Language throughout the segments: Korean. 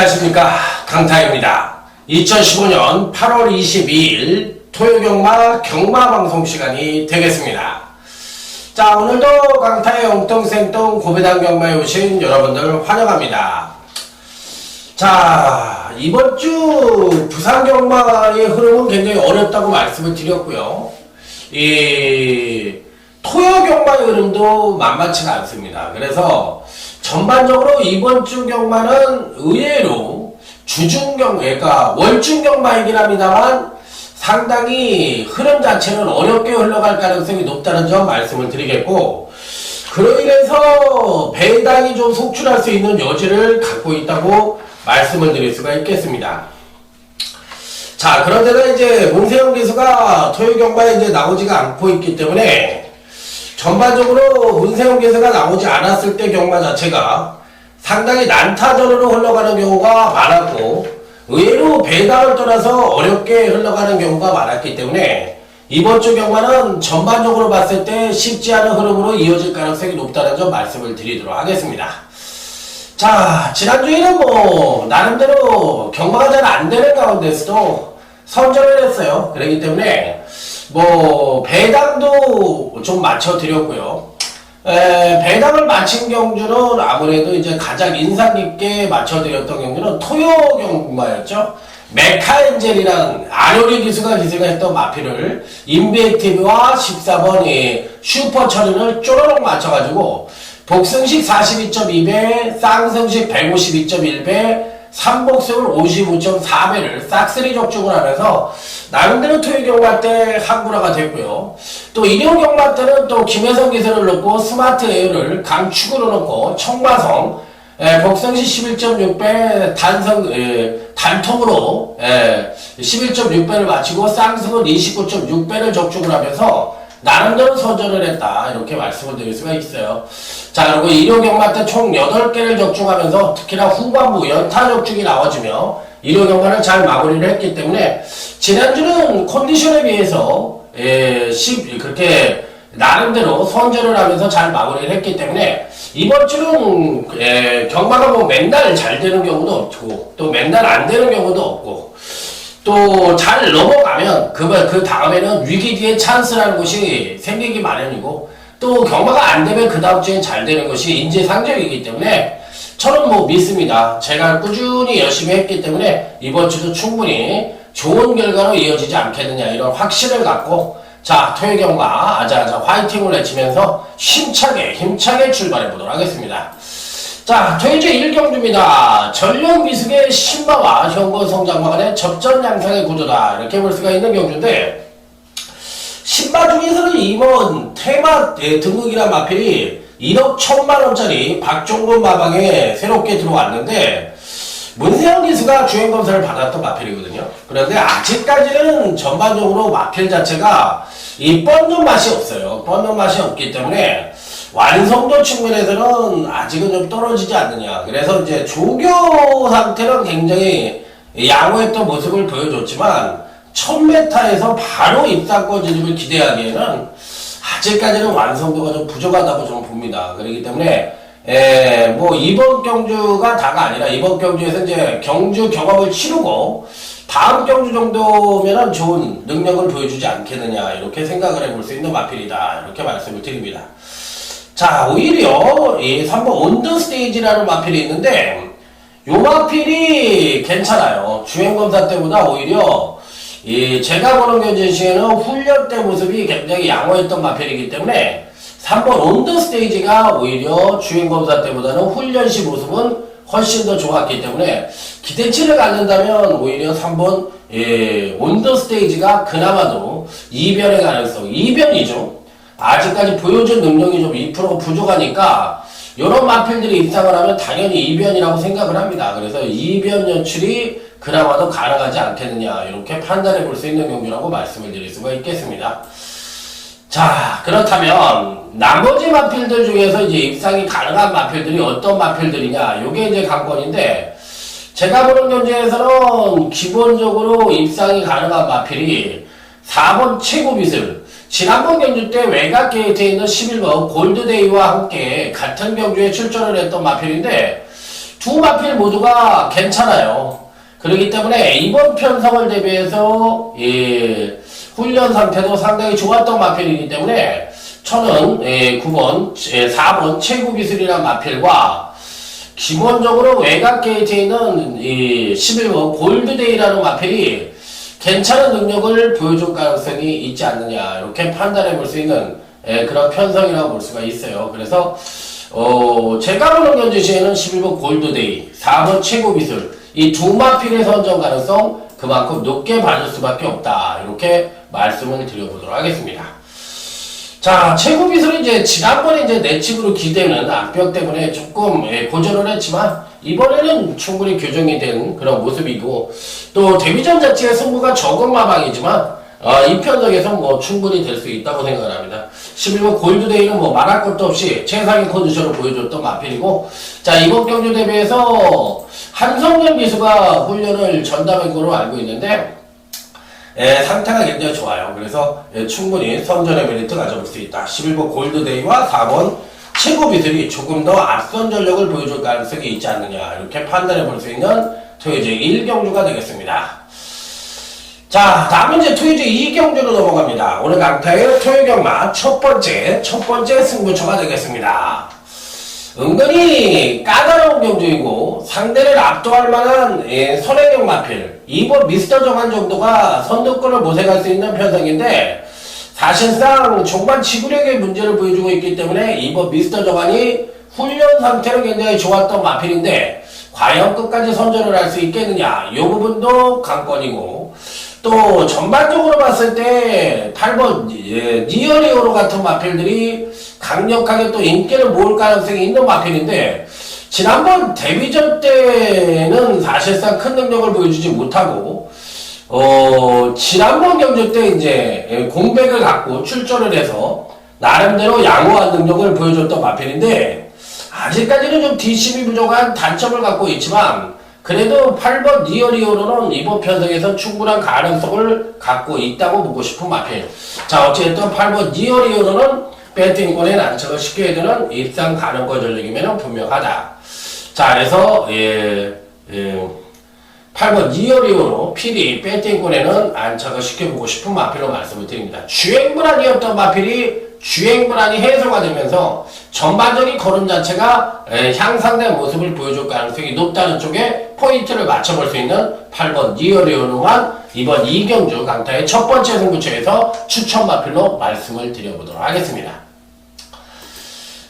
안녕하십니까, 강타입니다. 2015년 8월 22일 토요경마 경마방송 시간이 되겠습니다. 자, 오늘도 강타의 엉뚱생뚱 고배당 경마에 오신 여러분들 환영합니다. 자, 이번주 부산경마의 흐름은 굉장히 어렵다고 말씀을 드렸고요. 이 토요경마의 흐름도 만만치가 않습니다. 그래서 전반적으로 이번주 경마는 의외로 주중경마, 그러니까 월중경마이긴 합니다만 상당히 흐름 자체는 어렵게 흘러갈 가능성이 높다는 점 말씀을 드리겠고, 그로 인해서 배당이 좀 속출할 수 있는 여지를 갖고 있다고 말씀을 드릴 수가 있겠습니다. 자, 그런데도 이제 문세영 기수가 토요경마에 이제 나오지가 않고 있기 때문에 전반적으로 문세영 기수가 나오지 않았을 때 경마 자체가 상당히 난타전으로 흘러가는 경우가 많았고, 의외로 배당을 떠나서 어렵게 흘러가는 경우가 많았기 때문에 이번 주 경마는 전반적으로 봤을 때 쉽지 않은 흐름으로 이어질 가능성이 높다는 점 말씀을 드리도록 하겠습니다. 자, 지난주에는 뭐 나름대로 경마가 잘 안되는 가운데서도 선전을 했어요. 그렇기 때문에 뭐 배당도 좀 맞춰드렸고요. 배당을 맞힌 경주는 아무래도 이제 가장 인상 깊게 맞춰드렸던 경주는 토요 경마였죠. 메카엔젤이랑 아요리 기수가 기승했던 마필을 인비액티브와 14번 슈퍼 처리를 쪼르륵 맞춰가지고 복승식 42.2배, 쌍승식 152.1배, 삼복승을 55.4배를 싹쓸이 적중을 하면서 나름대로 토요경마 때 한구라가 됐고요. 또 일요경마 때는 또 김혜성 기세를 넣고 스마트 에어를 강축으로 넣고 청마성 복승식 11.6배 단통으로 11.6배를 마치고 쌍승은 29.6배를 적중을 하면서 나름대로 선전을 했다, 이렇게 말씀을 드릴 수가 있어요. 자, 그리고 일요경마 때 총 8개를 적중하면서 특히나 후반부 연타 적중이 나와주며 일요경마를 잘 마무리를 했기 때문에 지난주는 컨디션에 비해서 그렇게 나름대로 선전을 하면서 잘 마무리를 했기 때문에 이번 주는 경마가 뭐 맨날 잘 되는 경우도 없고 또 맨날 안 되는 경우도 없고 또 잘 넘어가면 그 다음에는 위기 뒤에 찬스라는 것이 생기기 마련이고, 또 경마가 안 되면 그 다음 주엔 잘 되는 것이 인지상정이기 때문에 저는 뭐 믿습니다. 제가 꾸준히 열심히 했기 때문에 이번 주도 충분히 좋은 결과로 이어지지 않겠느냐, 이런 확신을 갖고 자, 토요경마 아자아자 화이팅을 외치면서 힘차게 출발해 보도록 하겠습니다. 자, 토요제 1경주입니다. 전령미숙의 신마와 현건성장마 간의 접전 양상의 구조다, 이렇게 볼 수가 있는 경주인데, 신마 중에서는 이번 테마 등극이란 마필이 1억 1000만원짜리 박종근 마방에 새롭게 들어왔는데, 문세영 기수가 주행검사를 받았던 마필이거든요. 그런데 아직까지는 전반적으로 마필 자체가 이 뻗는 맛이 없어요. 뻗는 맛이 없기 때문에 완성도 측면에서는 아직은 좀 떨어지지 않느냐. 그래서 이제 조교 상태는 굉장히 양호했던 모습을 보여줬지만 1000m에서 바로 입상권 진입을 기대하기에는 아직까지는 완성도가 좀 부족하다고 저는 봅니다. 그렇기 때문에 뭐 이번 경주가 다가 아니라 이번 경주에서 이제 경주 경험을 치르고 다음 경주 정도면은 좋은 능력을 보여주지 않겠느냐, 이렇게 생각을 해볼 수 있는 마필이다, 이렇게 말씀을 드립니다. 자, 오히려 이 3번 온더스테이지라는 마필이 있는데 요 마필이 괜찮아요. 주행검사 때보다 오히려 제가 보는 경주 시에는 훈련 때 모습이 굉장히 양호했던 마필이기 때문에 3번 온더스테이지가 오히려 주행검사 때보다는 훈련 시 모습은 훨씬 더 좋았기 때문에 기대치를 갖는다면 오히려 3번 온더스테이지가 그나마도 이변의 가능성, 이변이죠. 아직까지 보여준 능력이 좀 2%가 부족하니까 이런 마필들이 입상을 하면 당연히 이변이라고 생각을 합니다. 그래서 이변 연출이 그나마도 가능하지 않겠느냐, 이렇게 판단해 볼 수 있는 경주라고 말씀을 드릴 수가 있겠습니다. 자, 그렇다면 나머지 마필들 중에서 이제 입상이 가능한 마필들이 어떤 마필들이냐, 요게 이제 관건인데, 제가 보는 경주에서는 기본적으로 입상이 가능한 마필이 4번 최고비슬, 지난번 경주 때 외곽 게이트에 있는 11번 골드데이와 함께 같은 경주에 출전을 했던 마필인데 두 마필 모두가 괜찮아요. 그렇기 때문에 이번 편성을 대비해서 훈련 상태도 상당히 좋았던 마필이기 때문에 저는 9번, 4번 최고 기술이라는 마필과 기본적으로 외곽 게이트에 있는 11번 골드데이라는 마필이 괜찮은 능력을 보여줄 가능성이 있지 않느냐 이렇게 판단해 볼 수 있는 그런 편성이라고 볼 수가 있어요. 그래서 제가 보는 견제 시에는 11번 골드데이, 4번 최고 기술 이 두 마필의 선정 가능성 그만큼 높게 봐줄 수밖에 없다 이렇게 말씀을 드려보도록 하겠습니다. 자, 최고 기술은 이제 지난번에 이제 내측으로 기대는 암벽 때문에 조금 고전을 했지만 이번에는 충분히 교정이 된 그런 모습이고 또 데뷔전 자체의 승부가 적은 마방이지만 이 편성에서 뭐 충분히 될 수 있다고 생각을 합니다. 11번 골드데이는 뭐 말할 것도 없이 최상의 컨디션을 보여줬던 마필이고 자 이번 경주 대비해서 한성현 기수가 훈련을 전담한 거로 알고 있는데 상태가 굉장히 좋아요. 그래서 충분히 선전의 메리트 가져볼 수 있다. 11번 골드데이와 4번 최고 비슬이 조금 더 앞선 전력을 보여줄 가능성이 있지 않느냐 이렇게 판단해 볼 수 있는 토요제 1경주가 되겠습니다. 자, 다음은 이제 토요제 2경주로 넘어갑니다. 오늘 강타의 토요경마 첫 번째 승부처가 되겠습니다. 은근히 까다로운 경주이고 상대를 압도할 만한 선행형 마필 이번 미스터 정한 정도가 선두권을 모색할 수 있는 편성인데 사실상 종반 지구력의 문제를 보여주고 있기 때문에 이번 미스터 정한이 훈련 상태는 굉장히 좋았던 마필인데 과연 끝까지 선전을 할 수 있겠느냐 이 부분도 관건이고 또 전반적으로 봤을 때 8번 니어리오로 같은 마필들이 강력하게 또 인기를 모을 가능성이 있는 마필인데 지난번 데뷔전 때는 사실상 큰 능력을 보여주지 못하고 지난번 경주 때 이제 공백을 갖고 출전을 해서 나름대로 양호한 능력을 보여줬던 마필인데 아직까지는 좀 뒷심이 부족한 단점을 갖고 있지만 그래도 8번 니어리오로는 이번 편성에서 충분한 가능성을 갖고 있다고 보고 싶은 마필. 자, 어쨌든 8번 니어리오로는 배팅권에 난처가 쉽게 되는 입상 가능권 전력이면 분명하다. 자, 그래서 8번 니어리오로 필히 배팅권에는 안착을 시켜보고 싶은 마필로 말씀을 드립니다. 주행불안이었던 마필이 주행불안이 해소가 되면서 전반적인 걸음 자체가 향상된 모습을 보여줄 가능성이 높다는 쪽에 포인트를 맞춰볼 수 있는 8번 니어리오로만 이번 2경주 강타의 첫 번째 승부처에서 추천 마필로 말씀을 드려보도록 하겠습니다.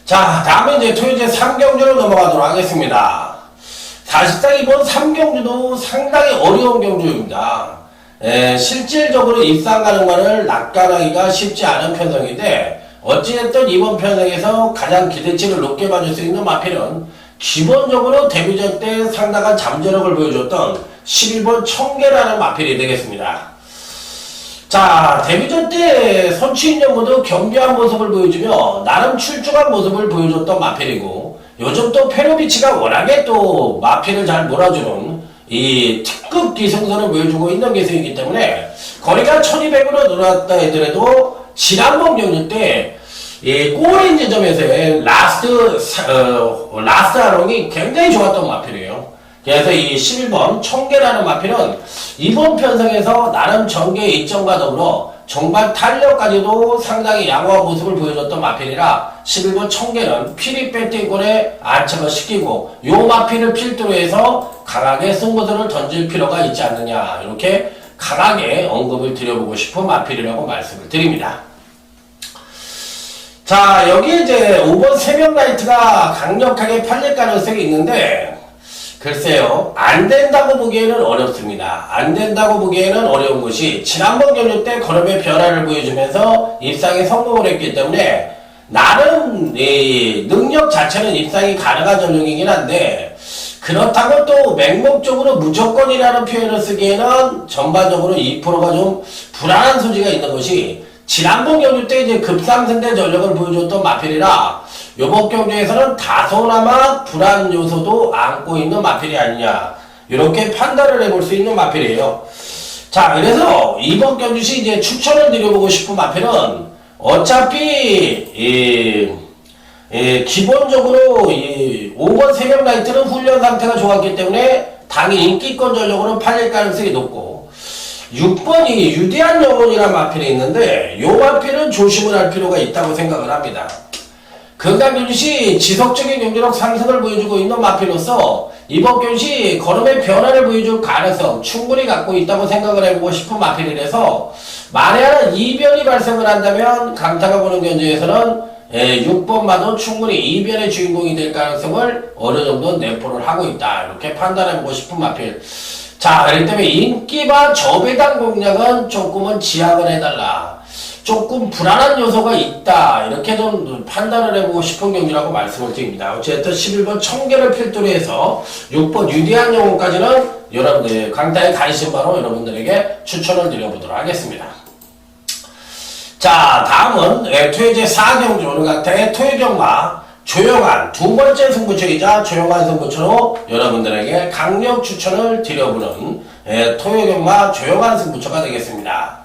자, 다음에 이제 토요제 3경주로 넘어가도록 하겠습니다. 사실상 이번 3경주도 상당히 어려운 경주입니다. 실질적으로 입상 가능성을 낙관하기가 쉽지 않은 편성인데 어찌됐든 이번 편성에서 가장 기대치를 높게 봐줄 수 있는 마필은 기본적으로 데뷔전 때 상당한 잠재력을 보여줬던 11번 청계라는 마필이 되겠습니다. 자, 데뷔전 때 선취인연 모두 경비한 모습을 보여주며 나름 출중한 모습을 보여줬던 마필이고 요즘 또 페로비치가 워낙에 또 마필을 잘 몰아주는 이 특급 기승선을 보여주고 있는 기승이기 때문에 거리가 1200으로 늘어났다 하더라도 지난번 경기 때 골인 지점에서의 라스트 아롱이 굉장히 좋았던 마필이에요. 그래서 이 11번 청계라는 마필은 이번 편성에서 나름 전개 이점과 더불어 정반 탄력까지도 상당히 양호한 모습을 보여줬던 마필이라 11번 청계는 피리 배팅골에 안착을 시키고 요 마필을 필두로 해서 강하게 승부수를 던질 필요가 있지 않느냐 이렇게 강하게 언급을 드려보고 싶은 마필이라고 말씀을 드립니다. 자, 여기 이제 5번 새벽 라이트가 강력하게 팔릴 가능성이 있는데 글쎄요, 안 된다고 보기에는 어렵습니다. 안 된다고 보기에는 어려운 것이 지난번 경주 때 걸음의 변화를 보여주면서 입상에 성공을 했기 때문에 나름 능력 자체는 입상이 가능한 전력이긴 한데 그렇다고 또 맹목적으로 무조건이라는 표현을 쓰기에는 전반적으로 2%가 좀 불안한 소지가 있는 것이 지난번 경주 때 이제 급상승된 전력을 보여줬던 마필이라 요번 경주에서는 다소나마 불안 요소도 안고 있는 마필이 아니냐 이렇게 판단을 해볼 수 있는 마필이에요. 자, 그래서 이번 경주 시 이제 추천을 드려보고 싶은 마필은 어차피 기본적으로 이 5번 세명 라이트는 훈련 상태가 좋았기 때문에 당연히 인기권 전력으로 팔릴 가능성이 높고 6번이 유대한 영혼이라는 마필이 있는데 이 마필은 조심을 할 필요가 있다고 생각을 합니다. 건강균시 지속적인 경제력 상승을 보여주고 있는 마필로서 이번 경시 걸음의 변화를 보여줄 가능성 충분히 갖고 있다고 생각을 해보고 싶은 마필이라서 만에 하나 이변이 발생을 한다면 강타가 보는 견제에서는 6번마도 충분히 이변의 주인공이 될 가능성을 어느 정도 내포를 하고 있다. 이렇게 판단해보고 싶은 마필. 자, 그렇기 때문에 인기와 저배당 공략은 조금은 지양을 해달라. 조금 불안한 요소가 있다. 이렇게 좀 판단을 해보고 싶은 경기라고 말씀을 드립니다. 어쨌든 11번 청계를 필두로 해서 6번 유대한 영웅까지는 여러분들 강타에 관심바로 여러분들에게 추천을 드려보도록 하겠습니다. 자, 다음은 토요제 4경주 오늘 강타의 토요경마 조용한 두 번째 승부처이자 조용한 승부처로 여러분들에게 강력 추천을 드려보는 토요경마 조용한 승부처가 되겠습니다.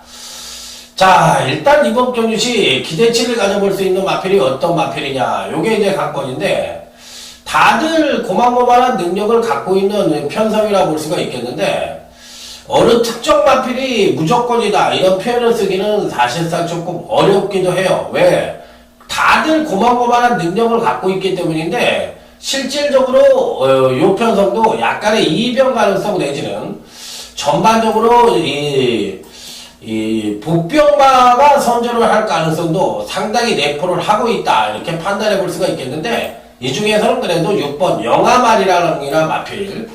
자, 일단 이번 경주시 기대치를 가져볼 수 있는 마필이 어떤 마필이냐. 요게 이제 관건인데, 다들 고만고만한 능력을 갖고 있는 편성이라 볼 수가 있겠는데, 어느 특정 마필이 무조건이다. 이런 표현을 쓰기는 사실상 조금 어렵기도 해요. 왜? 다들 고만고만한 능력을 갖고 있기 때문인데, 실질적으로, 요 편성도 약간의 이변 가능성 내지는 전반적으로 이 복병마가 선전을 할 가능성도 상당히 내포를 하고 있다. 이렇게 판단해 볼 수가 있겠는데 이 중에서는 그래도 6번 영아말이라는 마필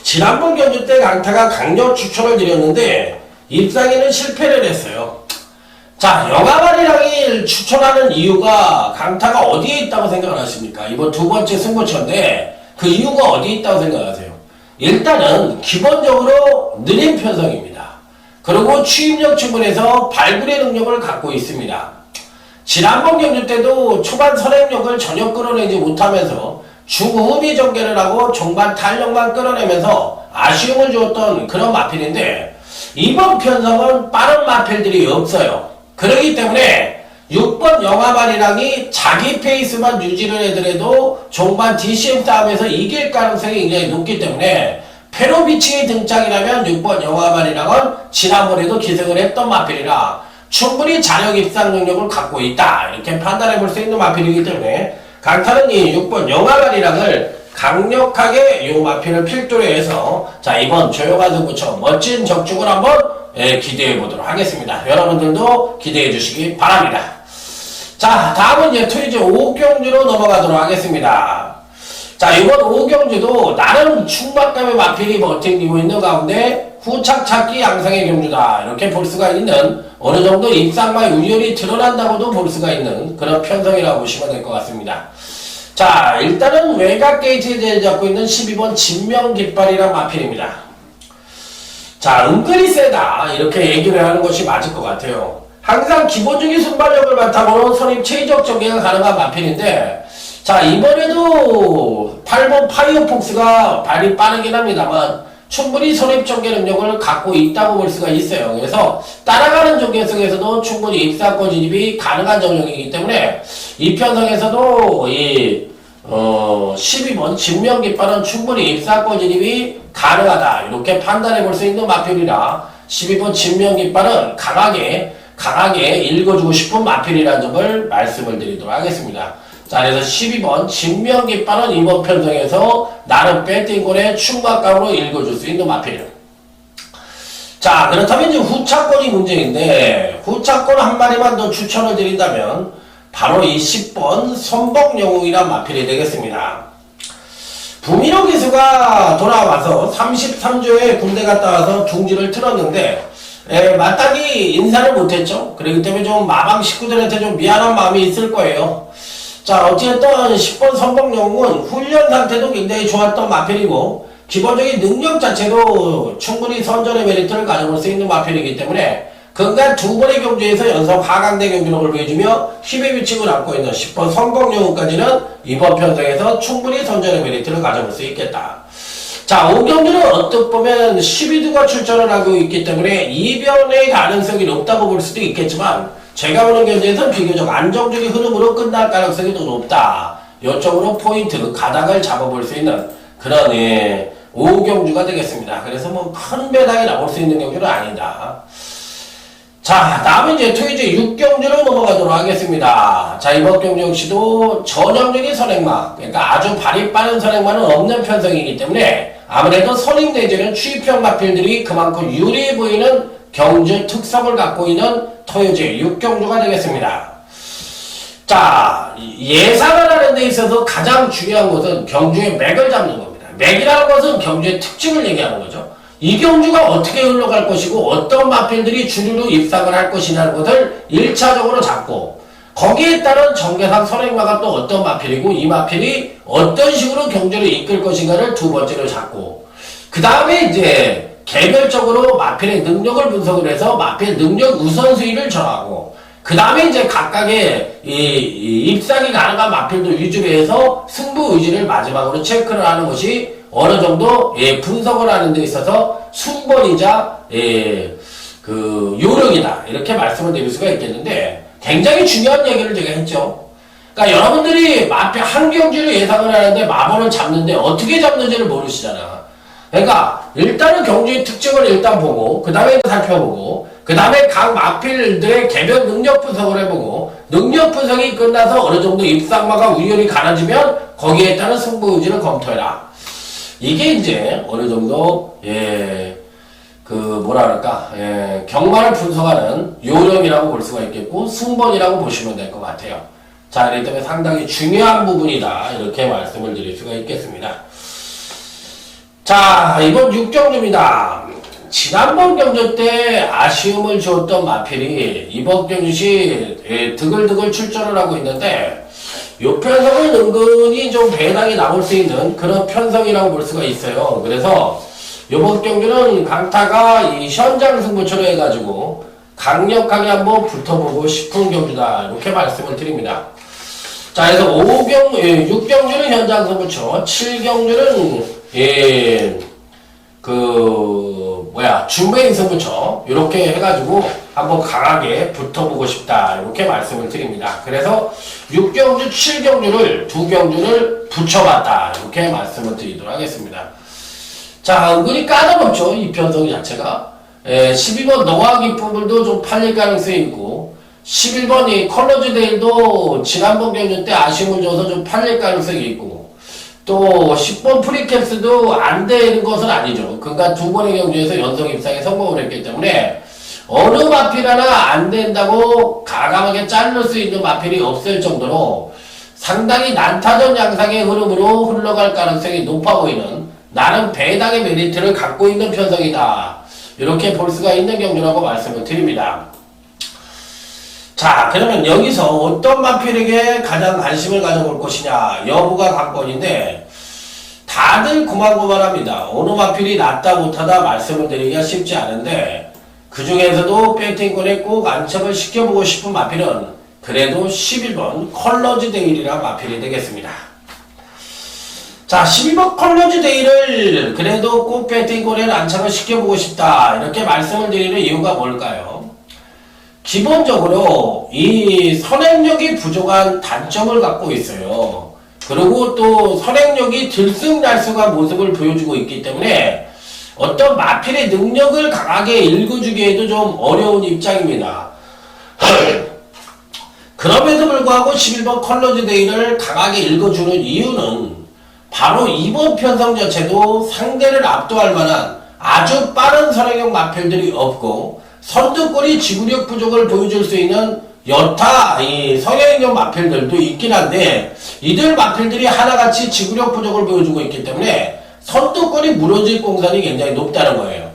지난번 경주 때 강타가 강력 추천을 드렸는데 입상에는 실패를 했어요. 자, 영아말이랑을 추천하는 이유가 강타가 어디에 있다고 생각을 하십니까? 이번 두 번째 승부처인데 그 이유가 어디에 있다고 생각하세요? 일단은 기본적으로 느린 편성입니다. 그리고 취입력 측면에서 발굴의 능력을 갖고 있습니다. 지난번 경주 때도 초반 선행력을 전혀 끌어내지 못하면서 중후비 전개를 하고 종반 탄력만 끌어내면서 아쉬움을 주었던 그런 마필인데 이번 편성은 빠른 마필들이 없어요. 그렇기 때문에 6번 영화만이랑이 자기 페이스만 유지를 해더라도 종반 DCM 싸움에서 이길 가능성이 굉장히 높기 때문에 페로비치의 등장이라면 6번 영화만이랑은 지난번에도 기승을 했던 마필이라 충분히 자력 입상 능력을 갖고 있다. 이렇게 판단해 볼 수 있는 마필이기 때문에 강타는 이 6번 영화만이랑을 강력하게 이 마필을 필두로 해서 자 이번 조용한 승부처 멋진 적중을 한번 기대해 보도록 하겠습니다. 여러분들도 기대해 주시기 바랍니다. 자 다음은 이제 토요제 5경주로 넘어가도록 하겠습니다. 자, 이번 5경주도 나름 충박감의 마필이 버티고 있는 가운데 후착 찾기 양상의 경주다. 이렇게 볼 수가 있는 어느 정도 입상과 우열이 드러난다고도 볼 수가 있는 그런 편성이라고 보시면 될 것 같습니다. 자, 일단은 외곽 게이트에 잡고 있는 12번 진명깃발이란 마필입니다. 자, 은근히 세다. 이렇게 얘기를 하는 것이 맞을 것 같아요. 항상 기본적인 순발력을 바탕으로 선입 체의적 전개가 가능한 마필인데 자 이번에도 8번 파이어폭스가 발이 빠르긴 합니다만 충분히 선입 전개 능력을 갖고 있다고 볼 수가 있어요. 그래서 따라가는 전개 속에서도 충분히 입상권 진입이 가능한 전형이기 때문에 이 편성에서도 이 12번 진명깃발은 충분히 입상권 진입이 가능하다. 이렇게 판단해 볼 수 있는 마필이라 12번 진명깃발은 강하게 읽어주고 싶은 마필이라는 점을 말씀을 드리도록 하겠습니다. 자, 그래서 12번 진명깃발은 이번 편성에서 나름 배팅골의 충박감으로 읽어줄 수 있는 마필. 자, 그렇다면 이제 후차권이 문제인데 후차권 한 마리만 더 추천을 드린다면 바로 이 10번 선복영웅이란 마필이 되겠습니다. 부미로 기수가 돌아와서 33조에 군대 갔다 와서 둥지를 틀었는데 마땅히 인사를 못했죠. 그렇기 때문에 좀 마방 식구들한테 좀 미안한 마음이 있을 거예요. 자, 어쨌든 10번 선복영웅은 훈련 상태도 굉장히 좋았던 마필이고 기본적인 능력 자체도 충분히 선전의 메리트를 가져볼 수 있는 마필이기 때문에 그간 두 번의 경주에서 연속 하강대 경기력을 보여주며 힘의 위치를 안고 있는 10번 선복영웅까지는 이번 편성에서 충분히 선전의 메리트를 가져볼 수 있겠다. 자, 5경주는 어떻게 보면 12두가 출전을 하고 있기 때문에 이변의 가능성이 높다고 볼 수도 있겠지만 제가 보는 견제에서는 비교적 안정적인 흐름으로 끝날 가능성이 더 높다. 이쪽으로 포인트, 가닥을 잡아볼 수 있는 그런 5경주가 되겠습니다. 그래서 뭐 큰 배당이 나올 수 있는 경주는 아니다. 자, 다음은 이제 토요일 6경주로 넘어가도록 하겠습니다. 자, 이번 경주 역시도 전형적인 선행마, 그러니까 아주 발이 빠른 선행마는 없는 편성이기 때문에 아무래도 선행 내지는 추입형 마필들이 그만큼 유리해 보이는 경주 특성을 갖고 있는 토요일 6경주가 되겠습니다. 자, 예상을 하는 데 있어서 가장 중요한 것은 경주의 맥을 잡는 겁니다. 맥이라는 것은 경주의 특징을 얘기하는 거죠. 이 경주가 어떻게 흘러갈 것이고 어떤 마필들이 주류로 입상을 할 것이라는 것을 1차적으로 잡고 거기에 따른 정계상 선행마가 또 어떤 마필이고 이 마필이 어떤 식으로 경주를 이끌 것인가를 두 번째로 잡고 그 다음에 이제 개별적으로 마필의 능력을 분석을 해서 마필 능력 우선순위를 정하고 그 다음에 이제 각각의 입상이 가능한 마필도 위주로 해서 승부 의지를 마지막으로 체크를 하는 것이 어느 정도 분석을 하는 데 있어서 순번이자 그 요령이다 이렇게 말씀을 드릴 수가 있겠는데 굉장히 중요한 얘기를 제가 했죠. 그러니까 여러분들이 마필 한 경주를 예상을 하는데 마번을 잡는데 어떻게 잡는지를 모르시잖아. 그러니까 일단은 경주의 특징을 일단 보고 그 다음에 살펴보고 그 다음에 각 마필들의 개별 능력 분석을 해보고 능력 분석이 끝나서 어느 정도 입상마가 우연히 가라지면 거기에 따른 승부 의지를 검토해라. 이게 이제 어느 정도 경마를 분석하는 요령이라고 볼 수가 있겠고 승번이라고 보시면 될 것 같아요. 자, 그렇기 때문에 상당히 중요한 부분이다 이렇게 말씀을 드릴 수가 있겠습니다. 자, 이번 6경주입니다. 지난번 경주 때 아쉬움을 주었던 마필이 이번 경주시 드글드글 출전을 하고 있는데 이 편성은 은근히 좀 배당이 나올 수 있는 그런 편성이라고 볼 수가 있어요. 그래서 이번 경주는 강타가 이 현장 승부처로 해가지고 강력하게 한번 붙어보고 싶은 경주다 이렇게 말씀을 드립니다. 자, 그래서 6경주는 현장 승부처, 7경주는 준메인 승부처 이렇게 해가지고 한번 강하게 붙어보고 싶다 이렇게 말씀을 드립니다. 그래서 6경주, 7경주를 두 경주를 붙여봤다 이렇게 말씀을 드리도록 하겠습니다. 자, 은근히 까다롭죠 이 편성 자체가. 12번 노화 기품들도 좀 팔릴 가능성이 있고 11번 이 컬러즈 데일도 지난번 경주 때 아쉬움을 줘서 좀 팔릴 가능성이 있고 또 10번 프리캡스도 안 되는 것은 아니죠. 그러니까 두 번의 경주에서 연속 입상에 성공을 했기 때문에 어느 마필 하나 안 된다고 가감하게 자를 수 있는 마필이 없을 정도로 상당히 난타전 양상의 흐름으로 흘러갈 가능성이 높아 보이는 나름 배당의 메리트를 갖고 있는 편성이다. 이렇게 볼 수가 있는 경주라고 말씀을 드립니다. 자, 그러면 여기서 어떤 마필에게 가장 관심을 가져볼 것이냐 여부가 관건인데 다들 고만고만합니다. 어느 마필이 낫다 못하다 말씀을 드리기가 쉽지 않은데 그 중에서도 배팅권에 꼭 안착을 시켜보고 싶은 마필은 그래도 11번 컬러즈 데일이란 마필이 되겠습니다. 자, 12번 컬러즈 데일을 그래도 꼭 배팅권에 안착을 시켜보고 싶다 이렇게 말씀을 드리는 이유가 뭘까요? 기본적으로 이 선행력이 부족한 단점을 갖고 있어요. 그리고 또 선행력이 들쑥날쑥한 모습을 보여주고 있기 때문에 어떤 마필의 능력을 강하게 읽어주기에도 좀 어려운 입장입니다. 그럼에도 불구하고 11번 컬러즈 데이를 강하게 읽어주는 이유는 바로 이번 편성 자체도 상대를 압도할 만한 아주 빠른 선행력 마필들이 없고 선두권이 지구력 부족을 보여줄 수 있는 여타 이 성향형 마필들도 있긴 한데 이들 마필들이 하나같이 지구력 부족을 보여주고 있기 때문에 선두권이 무너질 공산이 굉장히 높다는 거예요.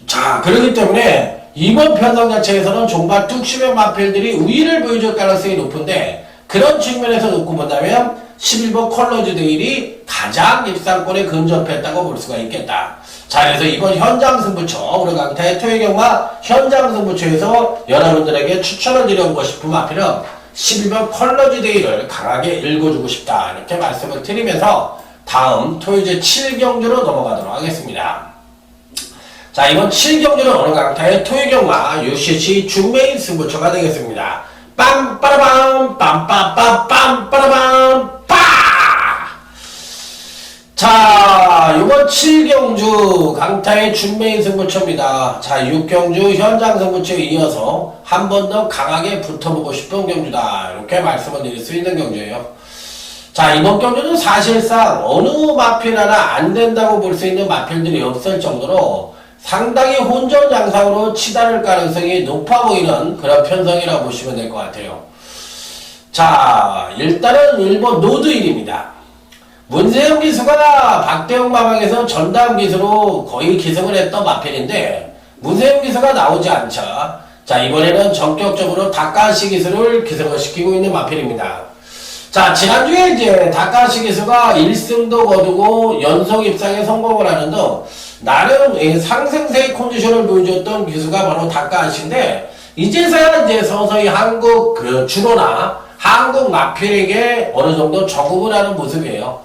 자, 그렇기 때문에 이번 편성 자체에서는 종반 뚝심형 마필들이 우위를 보여줄 가능성이 높은데 그런 측면에서 놓고 본다면 11번 컬러즈 데일이 가장 입상권에 근접했다고 볼 수가 있겠다. 자, 그래서 이번 현장 승부처, 우리 강타의 토요경마 현장 승부처에서 여러분들에게 추천을 드려보고 싶은 마필은 11번 컬러즈 데이를 강하게 읽어주고 싶다. 이렇게 말씀을 드리면서 다음 토요일 7경주로 넘어가도록 하겠습니다. 자, 자, 이번 7경주는 어느 강타의 토요경마 UCC 준메인 승부처가 되겠습니다. 빰빠라밤 빰빠빰 빰빠라밤 빠! 자, 이번 7경주 강타의 준메인 승부처입니다. 자, 6경주 현장 승부처에 이어서 한 번 더 강하게 붙어보고 싶은 경주다, 이렇게 말씀을 드릴 수 있는 경주예요. 자, 이번 경주는 사실상 어느 마필 하나 안 된다고 볼 수 있는 마필들이 없을 정도로 상당히 혼전 양상으로 치달을 가능성이 높아 보이는 그런 편성이라고 보시면 될 것 같아요. 자, 일단은 1번 노드일입니다. 문세영 기수가 박대웅 마방에서 전담 기수로 거의 기승을 했던 마필인데 문세영 기수가 나오지 않자, 자, 이번에는 전격적으로 다카시 기수를 기승을 시키고 있는 마필입니다. 자, 지난주에 이제 다카시 기수가 1승도 거두고 연속 입상에 성공을 하는 등 나름 상승세의 컨디션을 보여줬던 기수가 바로 다카시인데, 이제서야 이제 서서히 한국 주로나 한국 마필에게 어느 정도 적응을 하는 모습이에요.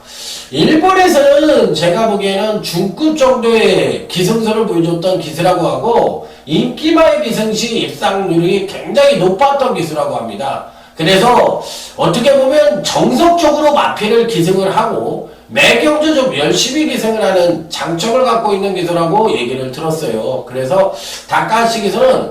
일본에서는 제가 보기에는 중급 정도의 기승수를 보여줬던 기수라고 하고, 인기마의 기승시 입상률이 굉장히 높았던 기수라고 합니다. 그래서 어떻게 보면 정석적으로 마필을 기승을 하고 매경주 좀 열심히 기승을 하는 장점을 갖고 있는 기수라고 얘기를 들었어요. 그래서 다카시 기수는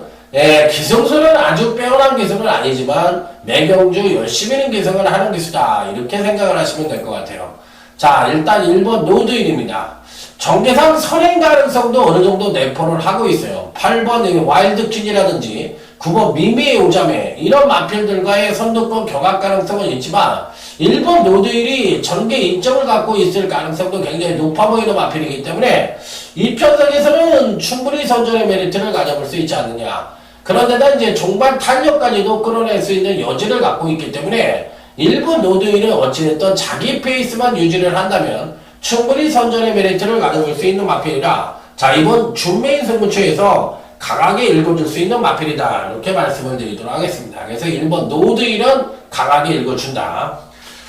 기승수는 아주 빼어난 기수는 아니지만 매경주 열심히는 기승을 하는 기수다, 이렇게 생각을 하시면 될 것 같아요. 자, 일단 1번 노드일입니다. 정계상 선행 가능성도 어느 정도 내포를 하고 있어요. 8번 와일드퀸이라든지 9번 미미의 오자매, 이런 마필들과의 선두권 경합 가능성은 있지만 1번 노드일이 전개 이점을 갖고 있을 가능성도 굉장히 높아 보이는 마필이기 때문에 이 편성에서는 충분히 선전의 메리트를 가져볼 수 있지 않느냐. 그런데다 이제 종반 탄력까지도 끌어낼 수 있는 여지를 갖고 있기 때문에 1번 노드일은 어찌됐든 자기 페이스만 유지를 한다면 충분히 선전의 메리트를 가져볼 수 있는 마필이라, 자, 이번 준메인 승부처에서 강하게 읽어줄 수 있는 마필이다, 이렇게 말씀을 드리도록 하겠습니다. 그래서 1번 노드일은 강하게 읽어준다.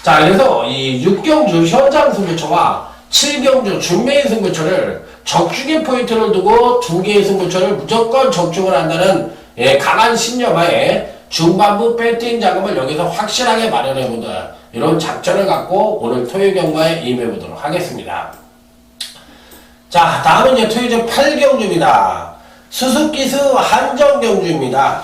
자, 그래서 이 6경주 현장 승부처와 7경주 준메인 승부처를 적중의 포인트를 두고 두 개의 승부처를 무조건 적중을 한다는 강한 신념하에 중반부 배팅 자금을 여기서 확실하게 마련해본다, 이런 작전을 갖고 오늘 토요 경마에 임해보도록 하겠습니다. 자, 다음은 이제 토요일 8경주입니다. 수습기수 한정경주입니다.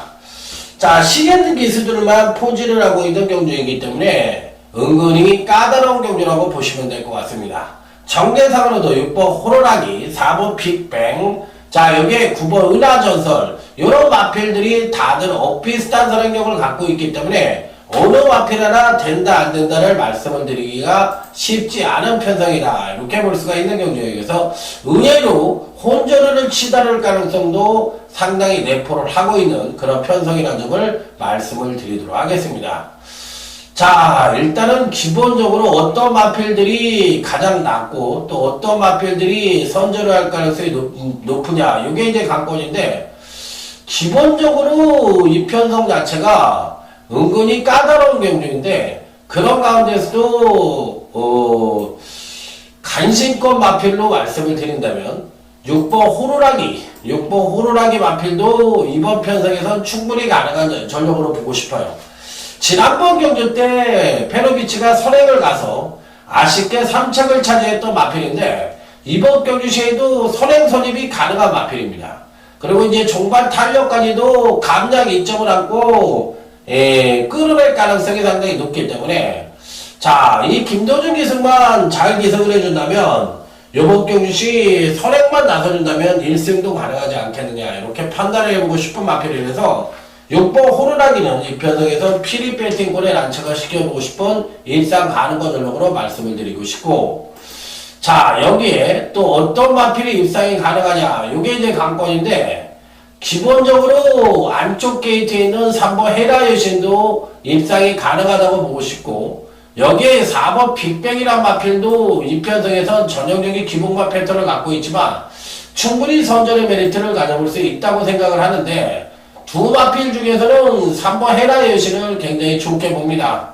자, 시계는 기수들만 포지를 하고 있는 경주이기 때문에 은근히 까다로운 경주라고 보시면 될 것 같습니다. 정계상으로도 6번 호로라기, 4번 빅뱅, 자, 여기에 9번 은하전설, 이런 마필들이 다들 엇비슷한 선행력을 갖고 있기 때문에 어느 마필 하나 된다 안 된다를 말씀을 드리기가 쉽지 않은 편성이다, 이렇게 볼 수가 있는 경주예요. 그래서 의외로 혼전을 치달을 가능성도 상당히 내포를 하고 있는 그런 편성이라는 점을 말씀을 드리도록 하겠습니다. 자, 일단은 기본적으로 어떤 마필들이 가장 낮고 또 어떤 마필들이 선전을 할 가능성이 높으냐, 이게 이제 관건인데, 기본적으로 이 편성 자체가 은근히 까다로운 경주인데, 그런 가운데서도 간신권 마필로 말씀을 드린다면 6번 호루라기 마필도 이번 편성에선 충분히 가능한 전력으로 보고 싶어요. 지난번 경주 때 페로비치가 선행을 가서 아쉽게 3착을 차지했던 마필인데, 이번 경주 시에도 선행 선입이 가능한 마필입니다. 그리고 이제 종반 탄력까지도 감량 이점을 안고 끌어낼 가능성이 상당히 높기 때문에, 자, 이 김도준 기승만 잘 기승을 해준다면, 요번 경주시 선행만 나서준다면 1승도 가능하지 않겠느냐, 이렇게 판단을 해보고 싶은 마필이라서 6번 호루라기는 이 편성에서 피리 배팅골에 란착을 시켜보고 싶은 일상 가능한 전력으로 말씀을 드리고 싶고, 자, 여기에 또 어떤 마필이 입상이 가능하냐, 요게 이제 관건인데, 기본적으로 안쪽 게이트에 있는 3번 헤라 여신도 입상이 가능하다고 보고 싶고, 여기에 4번 빅뱅이란 마필도 이 편성에선 전형적인 기본과 패턴을 갖고 있지만 충분히 선전의 메리트를 가져볼 수 있다고 생각을 하는데, 두 마필 중에서는 3번 헤라 여신을 굉장히 좋게 봅니다.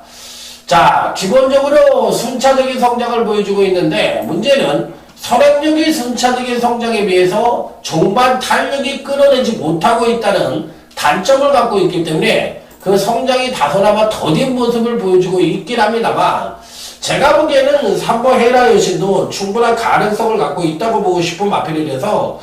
자, 기본적으로 순차적인 성장을 보여주고 있는데, 문제는 선행력이 순차적인 성장에 비해서 종반 탄력이 끌어내지 못하고 있다는 단점을 갖고 있기 때문에 그 성장이 다소나마 더딘 모습을 보여주고 있긴 합니다만, 제가 보기에는 3번 헤라 여신도 충분한 가능성을 갖고 있다고 보고 싶은 마필이라서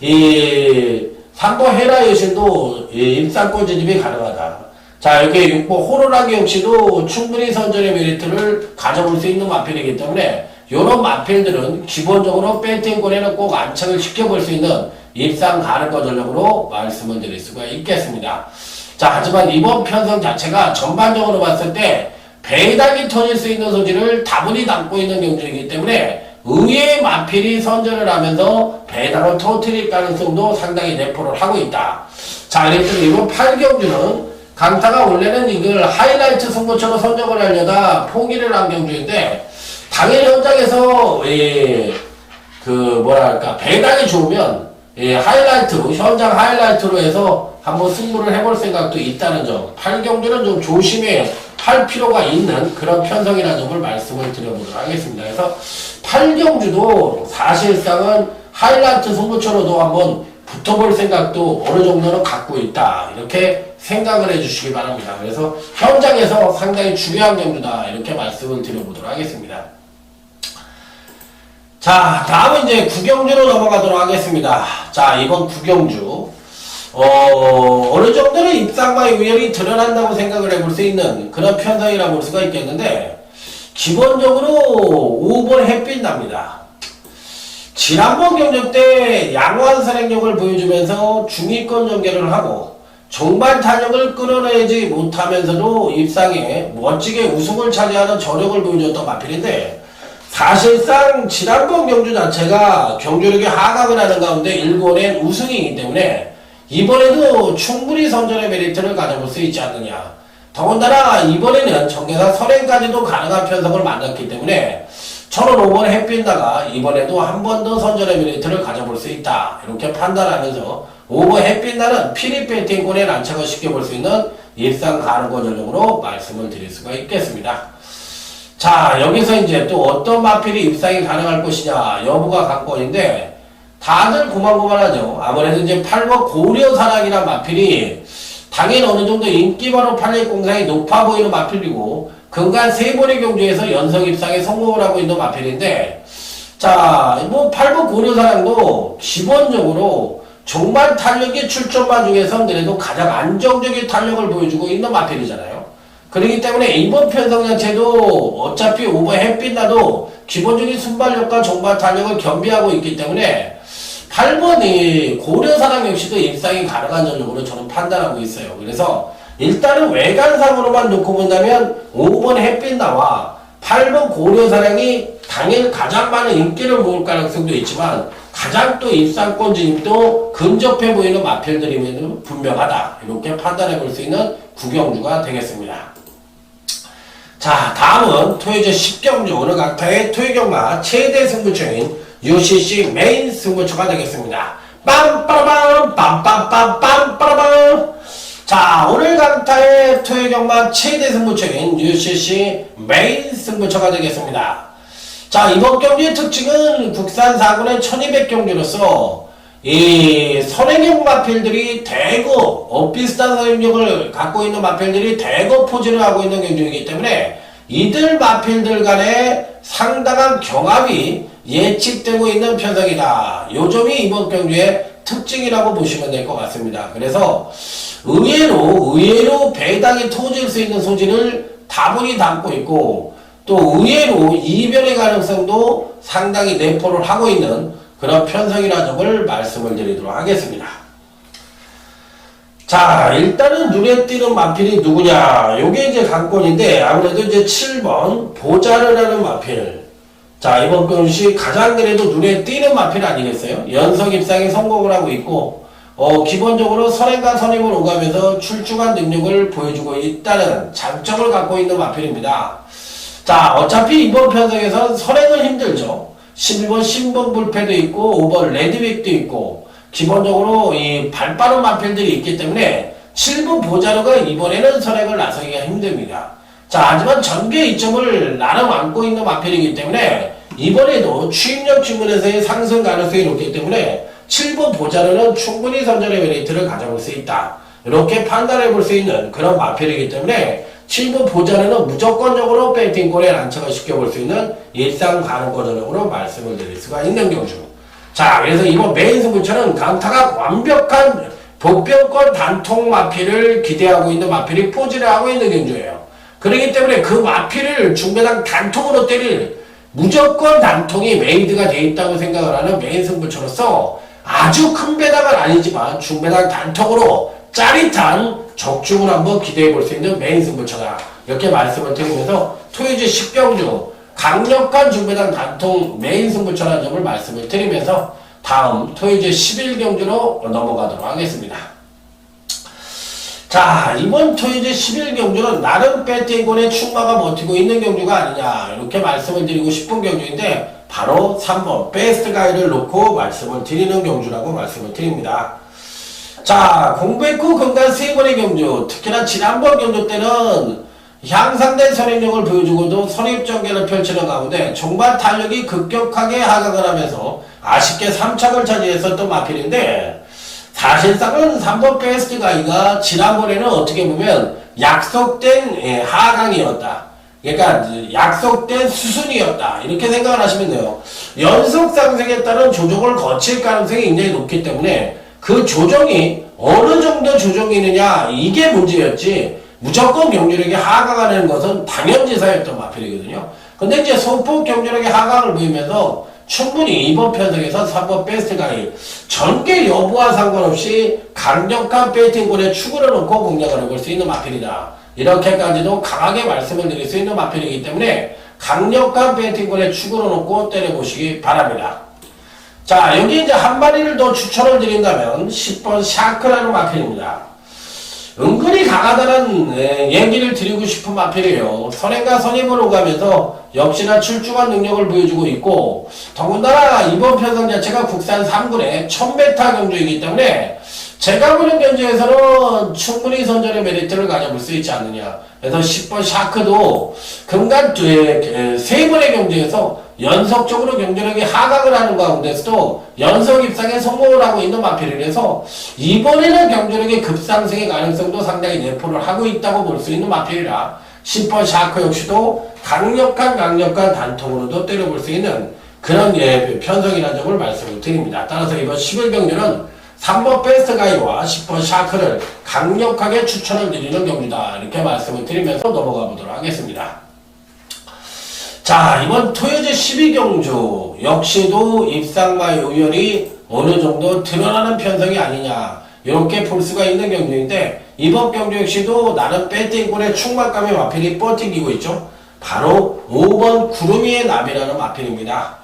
이 3번 헤라 여신도 입상권 진입이 가능하다. 자, 이렇게 6번 호로라기 역시도 충분히 선전의 메리트를 가져볼 수 있는 마필이기 때문에 이런 마필들은 기본적으로 배팅권에는 꼭 안착을 시켜볼 수 있는 입상 가능권 전력으로 말씀을 드릴 수가 있겠습니다. 자, 하지만 이번 편성 자체가 전반적으로 봤을 때 배당이 터질 수 있는 소지를 다분히 담고 있는 경주이기 때문에 의외의 마필이 선전을 하면서 배당을 터뜨릴 가능성도 상당히 내포를 하고 있다. 자, 그래서 이번 8경주는 강타가 원래는 이걸 하이라이트 승부처로 선정을 하려다 포기를 한 경주인데, 당일 현장에서 배당이 좋으면 하이라이트로, 현장 하이라이트로 해서 한번 승부를 해볼 생각도 있다는 점, 8경주는 좀 조심해 할 필요가 있는 그런 편성이라는 점을 말씀을 드려보도록 하겠습니다. 그래서 8경주도 사실상은 하이라이트 승부처로도 한번 붙어볼 생각도 어느 정도는 갖고 있다, 이렇게 생각을 해주시기 바랍니다. 그래서 현장에서 상당히 중요한 경주다, 이렇게 말씀을 드려보도록 하겠습니다. 자, 다음은 이제 9경주로 넘어가도록 하겠습니다. 자, 이번 9경주 어느 정도는 입상과 우열이 드러난다고 생각을 해볼 수 있는 그런 편성이라 볼 수가 있겠는데, 기본적으로 5번 햇빛 납니다. 지난번 경주 때 양호한 선행력을 보여주면서 중위권 전개를 하고 종반 탄력을 끌어내지 못하면서도 입상에 멋지게 우승을 차지하는 저력을 보여줬던 마필인데, 사실상 지난번 경주 자체가 경주력이 하강을 하는 가운데 일본의 우승이기 때문에 이번에도 충분히 선전의 메리트를 가져볼 수 있지 않느냐. 더군다나 이번에는 정계사 선행까지도 가능한 편성을 만났기 때문에 저는 5번 햇빛나가 이번에도 한 번 더 선전의 메리트를 가져볼 수 있다, 이렇게 판단하면서 5번 햇빛나는 피리 배팅권에 난착을 시켜볼 수 있는 입상 가능권 전력으로 말씀을 드릴 수가 있겠습니다. 자, 여기서 이제 또 어떤 마필이 입상이 가능할 것이냐 여부가 관건인데, 다들 고만고만하죠. 아무래도 이제 8번 고려사랑이란 마필이 당연 어느 정도 인기바로 팔릴 공상이 높아 보이는 마필이고, 근간 3번의 경주에서 연속 입상에 성공을 하고 있는 마필인데, 자, 뭐 8번 고려사랑도 기본적으로 종반 탄력의 출전마 중에서 그래도 가장 안정적인 탄력을 보여주고 있는 마필이잖아요. 그렇기 때문에 이번 편성 자체도 어차피 5번 햇빛나도 기본적인 순발력과 종반 탄력을 겸비하고 있기 때문에 8번이 고려사랑 역시도 입상이 가능한 전력으로 저는 판단하고 있어요. 그래서 일단은 외관상으로만 놓고 본다면 5번 햇빛나와 8번 고려사랑이 당일 가장 많은 인기를 모을 가능성도 있지만 가장 또 입상권 진입도 근접해 보이는 마필들이면 분명하다, 이렇게 판단해 볼 수 있는 9경주가 되겠습니다. 자, 다음은 토요제 10경주 오늘 강타의 토요경마 최대 승부처인 UCC 메인 승부처가 되겠습니다. 빰빠라밤 빰빰빰빰빠라밤. 자, 오늘 강타의 토요경마 최대 승부처인 UCC 메인 승부처가 되겠습니다. 자, 이번 경기의 특징은 국산 4군의 1200경기로서 이 선행형 마필들이 대거 비슷한 선행력을 갖고 있는 마필들이 대거 포진을 하고 있는 경주이기 때문에 이들 마필들 간의 상당한 경합이 예측되고 있는 편성이다, 요 점이 이번 경주의 특징이라고 보시면 될 것 같습니다. 그래서 의외로 배당이 터질 수 있는 소지를 다분히 담고 있고, 또 의외로 이변의 가능성도 상당히 내포를 하고 있는 그런 편성이라는 점을 말씀을 드리도록 하겠습니다. 자, 일단은 눈에 띄는 마필이 누구냐, 요게 이제 관건인데, 아무래도 이제 7번 보자르라는 마필. 자, 이번 경시 가장 그래도 눈에 띄는 마필 아니겠어요? 연속 입상에 성공을 하고 있고, 기본적으로 선행과 선임을 오가면서 출중한 능력을 보여주고 있다는 장점을 갖고 있는 마필입니다. 자, 어차피 이번 편성에서는 선행은 힘들죠. 11번 신봉 불패도 있고 5번 레드빅도 있고 기본적으로 이 발빠른 마필들이 있기 때문에 7번 보자르가 이번에는 선행을 나서기가 힘듭니다. 자, 하지만 전개 이점을 나름 안고 있는 마필이기 때문에 이번에도 추입력 지문에서의 상승 가능성이 높기 때문에 7번 보자료는 충분히 선전의 메리트를 가져볼 수 있다. 이렇게 판단해 볼 수 있는 그런 마필이기 때문에 7번 보자료는 무조건적으로 배팅골에 난처가 시켜볼 수 있는 일상 가능권 전형으로 말씀을 드릴 수가 있는 경주. 자, 그래서 이번 메인 승부처는 강타가 완벽한 복병권 단통 마필을 기대하고 있는 마필이 포즈를 하고 있는 경주예요. 그렇기 때문에 그 마필을 중배당 단통으로 때릴 무조건 단통이 메이드가 되어 있다고 생각을 하는 메인 승부처로서 아주 큰 배당은 아니지만 중배당 단통으로 짜릿한 적중을 한번 기대해 볼 수 있는 메인 승부처다. 이렇게 말씀을 드리면서 토요일 10경주 강력한 중배당 단통 메인 승부처라는 점을 말씀을 드리면서 다음 토요일 11경주로 넘어가도록 하겠습니다. 자, 이번 토요일 11경주는 나름 배팅권의 충마가 버티고 있는 경주가 아니냐 이렇게 말씀을 드리고 싶은 경주인데 바로 3번 베스트 가이를 놓고 말씀을 드리는 경주라고 말씀을 드립니다. 자, 공백 후 근간 3번의 경주, 특히나 지난번 경주 때는 향상된 선입력을 보여주고도 선입전개를 펼치는 가운데 종반 탄력이 급격하게 하강을 하면서 아쉽게 3착을 차지했었던 마필인데 사실상은 3번 베스트 가이가 지난번에는 어떻게 보면 약속된 하강이었다. 그러니까 약속된 수순이었다. 이렇게 생각을 하시면 돼요. 연속 상승에 따른 조정을 거칠 가능성이 굉장히 높기 때문에 그 조정이 어느 정도 조정이느냐 이게 문제였지 무조건 경주력이 하강하는 것은 당연지사였던 마필이거든요. 근데 이제 소폭 경주력이 하강을 보이면서 충분히 이번 편성에서 3번 베스트 가이 전개 여부와 상관없이 강력한 배팅골에 축을 놓고 공략을 해볼 수 있는 마필이다. 이렇게까지도 강하게 말씀을 드릴 수 있는 마필이기 때문에 강력한 배팅골에 축을 놓고 때려보시기 바랍니다. 자, 여기 이제 한 마리를 더 추천을 드린다면 10번 샤크라는 마필입니다. 은근히 강하다는 얘기를 드리고 싶은 마필이에요. 선행과 선임을 오가면서 역시나 출중한 능력을 보여주고 있고 더군다나 이번 편성 자체가 국산 3군의 1000m 경주이기 때문에 제가 보는 경주에서는 충분히 선전의 메리트를 가져볼 수 있지 않느냐. 그래서 10번 샤크도 금간 3번의 경주에서 연속적으로 경주력이 하강을 하는 가운데서도 연속 입상에 성공을 하고 있는 마필이라서 이번에는 경주력의 급상승의 가능성도 상당히 내포를 하고 있다고 볼 수 있는 마필이라 10번 샤크 역시도 강력한 단통으로도 때려볼 수 있는 그런 편성이라는 점을 말씀을 드립니다. 따라서 이번 11경주는 3번 베스트 가이와 10번 샤크를 강력하게 추천을 드리는 경주다. 이렇게 말씀을 드리면서 넘어가 보도록 하겠습니다. 자, 이번 토요일 12경주 역시도 입상마의 우연이 어느 정도 드러나는 편성이 아니냐 이렇게 볼 수가 있는 경주인데 이번 경주 역시도 나름 배팅골의 충만감의 마필이 버티고 있죠. 바로 5번 구름이의 나비라는 마필입니다.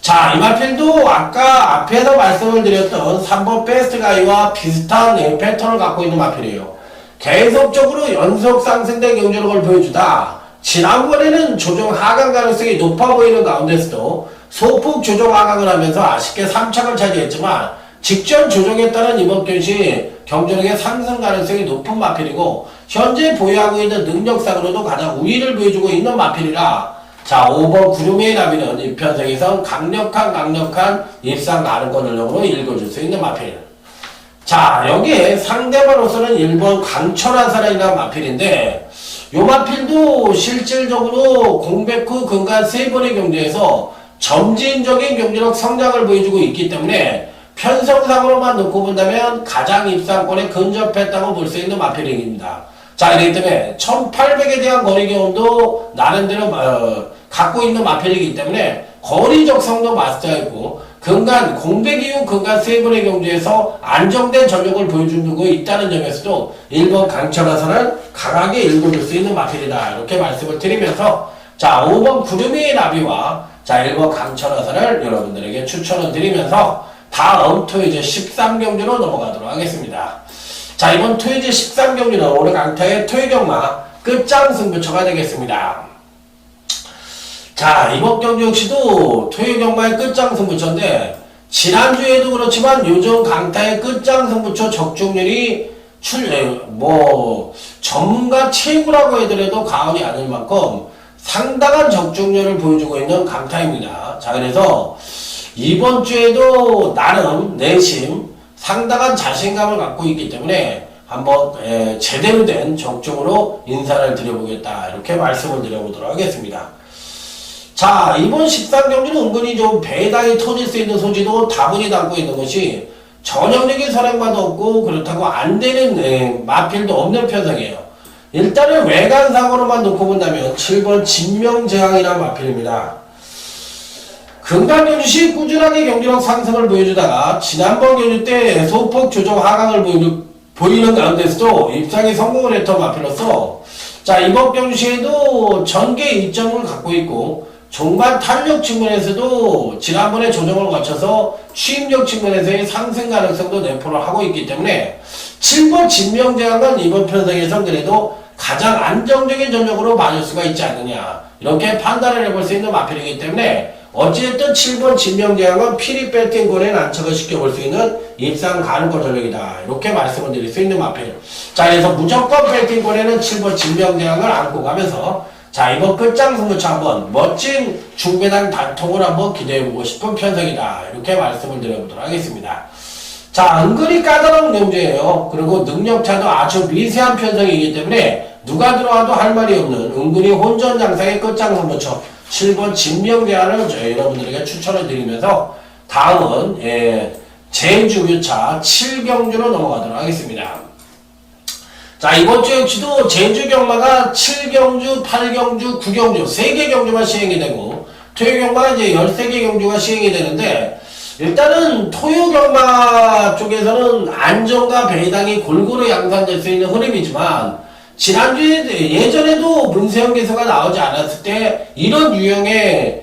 자, 이 마필도 아까 앞에서 말씀을 드렸던 3번 베스트 가이와 비슷한 패턴을 갖고 있는 마필이에요. 계속적으로 연속 상승된 경주력을 보여주다 지난번에는 조정 하강 가능성이 높아 보이는 가운데서도 소폭 조정 하강을 하면서 아쉽게 3착을 차지했지만 직전 조정에 따른 이번 경시 경주력의 상승 가능성이 높은 마필이고 현재 보유하고 있는 능력상으로도 가장 우위를 보여주고 있는 마필이라 자, 5번 구름의 나비는 이 편성에서 강력한 입상 가능권 전형으로 읽어줄 수 있는 마필. 자, 여기에 상대방으로서는 1번 강철화사라는 마필인데 요 마필도 실질적으로 공백 후 근간 3번의 경주에서 점진적인 경주력 성장을 보여주고 있기 때문에 편성상으로만 놓고 본다면 가장 입상권에 근접했다고 볼 수 있는 마필링입니다. 자, 이렇기 때문에 1800에 대한 거리 경험도 나름대로 갖고 있는 마필이기 때문에 거리적 성도 마스터했고 근간 공백 이후 근간 3번의 경주에서 안정된 전력을 보여주고 있다는 점에서도 1번 강철화선을 강하게 읽어줄 수 있는 마필이다. 이렇게 말씀을 드리면서 자, 5번 구름이의 나비와 자, 1번 강철화선을 여러분들에게 추천을 드리면서 다음 토요일 13경주로 넘어가도록 하겠습니다. 자, 이번 토요일 13경주는 오늘 강타의 토요경마 끝장 승부처가 되겠습니다. 자, 이번 경주 역시도 토요경마의 끝장 승부처인데 지난주에도 그렇지만 요즘 강타의 끝장 승부처 적중률이 전문가 최고라고 해더라도 과언이 아닐 만큼 상당한 적중률을 보여주고 있는 강타입니다. 자, 그래서 이번 주에도 나름 내심 상당한 자신감을 갖고 있기 때문에 한번 제대로 된 적중으로 인사를 드려보겠다, 이렇게 말씀을 드려보도록 하겠습니다. 자, 이번 13경주는 은근히 좀 배당이 터질 수 있는 소지도 다분히 담고 있는 것이 전형적인 선행마도 없고 그렇다고 안 되는 마필도 없는 편성이에요. 일단은 외관상으로만 놓고 본다면 7번 진명재앙이라는 마필입니다. 금강경주시 꾸준하게 경기력 상승을 보여주다가 지난번 경주 때 소폭 조정 하강을 보이는 가운데서도 입상에 성공을 했던 마필로서, 자, 이번 경주시에도 전개 이점을 갖고 있고 종반 탄력 측면에서도 지난번에 조정을 거쳐서 추임력 측면에서의 상승 가능성도 내포를 하고 있기 때문에 7번 진명재앙은 이번 편성에서 그래도 가장 안정적인 전력으로 봐줄 수가 있지 않느냐, 이렇게 판단을 해볼 수 있는 마필이기 때문에 어찌됐든 7번 진명재앙은 피리 배팅권에 난척을 시켜볼 수 있는 입상 가능권 전력이다, 이렇게 말씀을 드릴 수 있는 마필. 자, 그래서 무조건 배팅권에는 7번 진명재앙을 안고 가면서, 자, 이번 끝장 승부처 한번 멋진 중배당 단통을 한번 기대해보고 싶은 편성이다, 이렇게 말씀을 드려보도록 하겠습니다. 자, 은근히 까다로운 경주예요. 그리고 능력차도 아주 미세한 편성이기 때문에 누가 들어와도 할 말이 없는 은근히 혼전장상의 끝장 승부처 7번 진명재앙을 저희 여러분들에게 추천을 드리면서 다음은 제주교차 7경주로 넘어가도록 하겠습니다. 자, 이번 주 역시도 제주 경마가 7경주, 8경주, 9경주 3개 경주만 시행이 되고 토요 경마가 이제 13개 경주가 시행이 되는데, 일단은 토요 경마 쪽에서는 안정과 배당이 골고루 양산될 수 있는 흐름이지만, 지난주에 예전에도 문세영 개수가 나오지 않았을 때 이런 유형의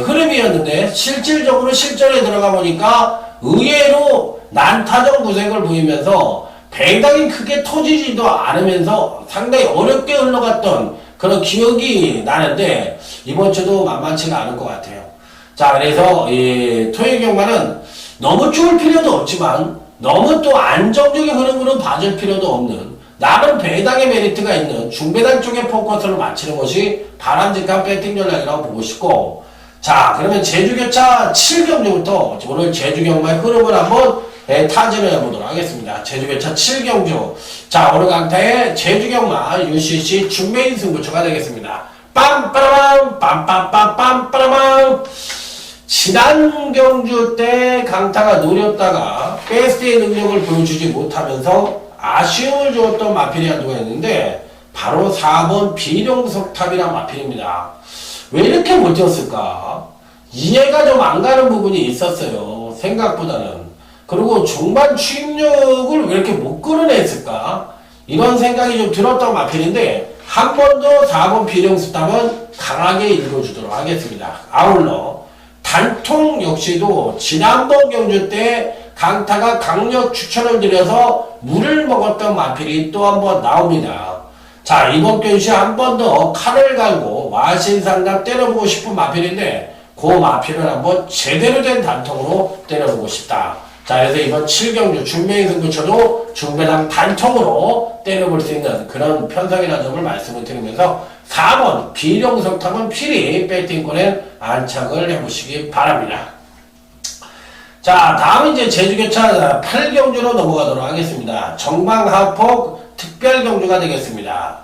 흐름이었는데 실질적으로 실전에 들어가 보니까 의외로 난타적 무색을 보이면서 배당이 크게 터지지도 않으면서 상당히 어렵게 흘러갔던 그런 기억이 나는데 이번 주도 만만치가 않을 것 같아요. 자, 그래서 토요 경마는 너무 쫄 필요도 없지만 너무 또 안정적인 흐름으로 봐줄 필요도 없는 나름 배당의 메리트가 있는 중배당 쪽에 포커스를 맞추는 것이 바람직한 배팅 전략이라고 보고 싶고, 자, 그러면 제주교차 7경주부터 오늘 제주경마의 흐름을 한번 타진을 해보도록 하겠습니다. 제주교차 7경주. 자, 오늘 강타의 제주경마 UCC 중메인 승부처가 되겠습니다. 빰빠라밤 빰빰빰빰빠라밤. 지난 경주 때 강타가 노렸다가 베스트의 능력을 보여주지 못하면서 아쉬움을 주었던 마필이 한두가 있는데 바로 4번 비룡석탑이란 마필입니다. 왜 이렇게 못 뛰었을까? 이해가 좀 안 가는 부분이 있었어요, 생각보다는. 그리고 중반 추임력을 왜 이렇게 못 끌어냈을까? 이런 생각이 좀 들었던 마필인데 한 번 더 4번 비룡석탑은 강하게 읽어주도록 하겠습니다. 아울러 단통 역시도 지난번 경주 때 강타가 강력 추천을 드려서 물을 먹었던 마필이 또 한 번 나옵니다. 자, 이번 경주에 한 번 더 칼을 갈고 마신상담 때려보고 싶은 마필인데 그 마필을 한번 제대로 된 단통으로 때려보고 싶다. 자, 그래서 이번 7경주 중매인 승부처도 중배당 단통으로 때려볼 수 있는 그런 편성이라는 점을 말씀을 드리면서 4번 비룡석탑은 필히 배팅권에 안착을 해보시기 바랍니다. 자, 다음 이제 제주교차 8경주로 넘어가도록 하겠습니다. 정방하폭 특별경주가 되겠습니다.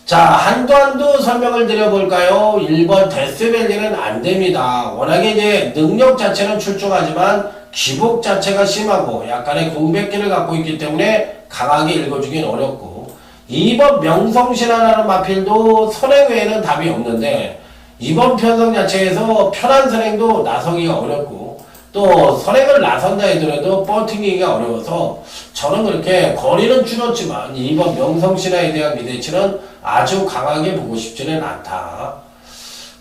자, 한도 설명을 드려볼까요? 1번 데스밸리는 안됩니다. 워낙에 이제 능력 자체는 출중하지만 기복 자체가 심하고 약간의 공백기를 갖고 있기 때문에 강하게 읽어주긴 어렵고, 2번 명성신화라는 마필도 선행 외에는 답이 없는데 이번 편성 자체에서 편한 선행도 나서기가 어렵고 또 선행을 나선다 하더라도 버티기가 어려워서 저는 그렇게 거리는 줄었지만 2번 명성신화에 대한 기대치는 아주 강하게 보고 싶지는 않다.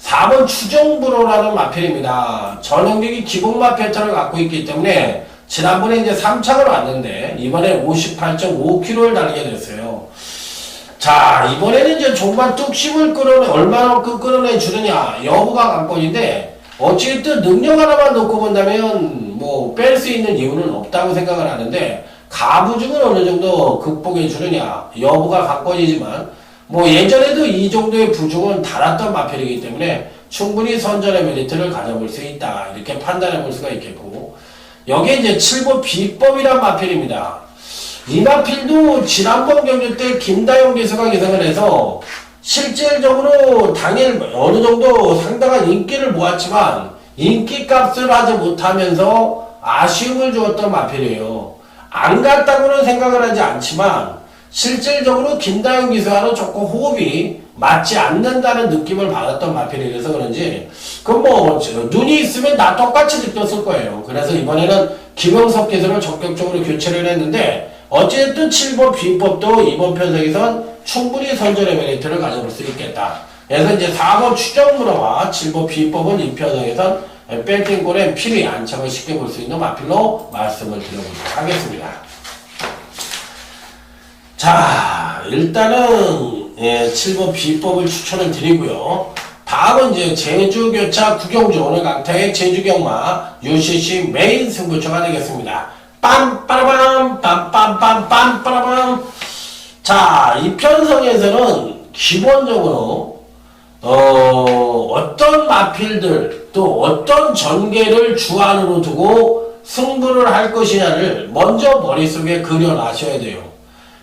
4번 추정불호라는 마필입니다. 전형적인 기본 마필터를 갖고 있기 때문에 지난번에 이제 3착을 왔는데 이번에 58.5kg를 달리게 됐어요. 자, 이번에는 이제 종반 뚝심을 얼마만큼 끌어내 주느냐 여부가 관건인데, 어찌됐든 능력 하나만 놓고 본다면 뭐 뺄 수 있는 이유는 없다고 생각을 하는데 가부중을 어느 정도 극복해 주느냐 여부가 관건이지만 뭐 예전에도 이 정도의 부족은 달았던 마필이기 때문에 충분히 선전의 메리트를 가져볼 수 있다. 이렇게 판단해 볼 수가 있겠고, 여기에 이제 7번 비법이란 마필입니다. 이 마필도 지난번 경주 때 김다영 기수가 기승을 해서 실질적으로 당일 어느 정도 상당한 인기를 모았지만 인기값을 하지 못하면서 아쉬움을 주었던 마필이에요. 안 갔다고는 생각을 하지 않지만 실질적으로 김다영 기수와는 조금 호흡이 맞지 않는다는 느낌을 받았던 마필이라서 그런지 그건 뭐 눈이 있으면 나 똑같이 느꼈을 거예요. 그래서 이번에는 김영석 기수를 적극적으로 교체를 했는데 어쨌든 7번 비법도 이번 편성에선 충분히 선전의 메리트를 가져볼 수 있겠다. 그래서 이제 4번 추정문화와 7번 비법은 이 편성에선 벨팅골의 필히 안착을 시켜볼 수 있는 마필로 말씀을 드려보도록 하겠습니다. 자, 일단은 7번 비법을 추천을 드리고요. 다음은 이제 제주교차 구경주 오늘 강타의 제주경마 UCC 메인 승부처가 되겠습니다. 빰빠라밤 빰빰빰빰 빠라밤. 자, 이 편성에서는 기본적으로 어떤 마필들 또 어떤 전개를 주안으로 두고 승부를 할 것이냐를 먼저 머릿속에 그려놔셔야 돼요.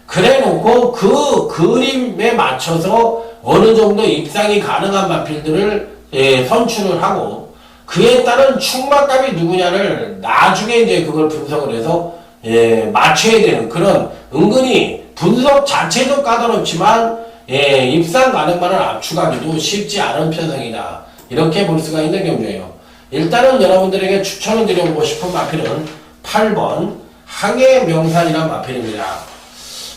그래놓고 그 그림에 맞춰서 어느 정도 입상이 가능한 마필들을 선출을 하고 그에 따른 충막감이 누구냐를 나중에 이제 그걸 분석을 해서 맞춰야 되는 그런 은근히 분석 자체도 까다롭지만 입상 가능만을 압축하기도 쉽지 않은 편성이다. 이렇게 볼 수가 있는 경우예요. 일단은 여러분들에게 추천을 드려보고 싶은 마필은 8번 항해명산이란 마필입니다.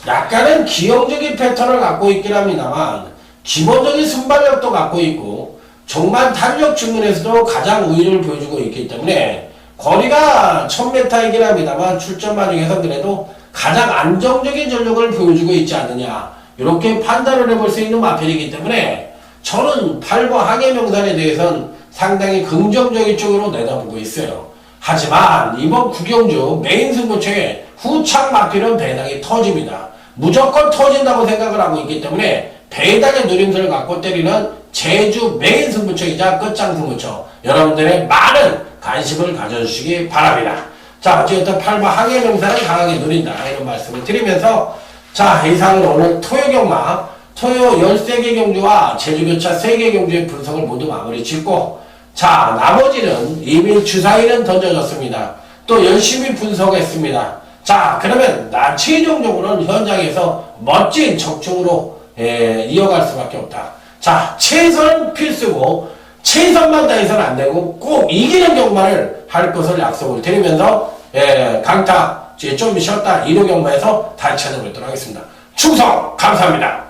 약간은 기형적인 패턴을 갖고 있긴 합니다만 기본적인 순발력도 갖고 있고 종반 탄력 측면에서도 가장 우위를 보여주고 있기 때문에 거리가 1000m이긴 합니다만 출전마 중에서 그래도 가장 안정적인 전력을 보여주고 있지 않느냐 이렇게 판단을 해볼 수 있는 마필이기 때문에 저는 8번 항해명산에 대해서는 상당히 긍정적인 쪽으로 내다보고 있어요. 하지만 이번 구경주 메인 승부처에 후착 마필은 배당이 터집니다. 무조건 터진다고 생각을 하고 있기 때문에 배당의 누림수를 갖고 때리는 제주 메인 승부처이자 끝장 승부처 여러분들의 많은 관심을 가져주시기 바랍니다. 자, 어쨌든 8번 항해명산을 강하게 누린다 이런 말씀을 드리면서 자, 이상은 오늘 토요경마 토요 13개 경주와 제주교차 3개 경주의 분석을 모두 마무리 짓고 자, 나머지는 이미 주사위는 던져졌습니다. 또 열심히 분석했습니다. 자, 그러면 나 최종적으로는 현장에서 멋진 적중으로 이어갈 수밖에 없다. 자, 최선 필수고 최선만 다해서는 안 되고 꼭 이기는 경마를 할 것을 약속을 드리면서 강타 좀 쉬었다 1호 경마에서 다시 찾아뵙도록 하겠습니다. 충성 감사합니다.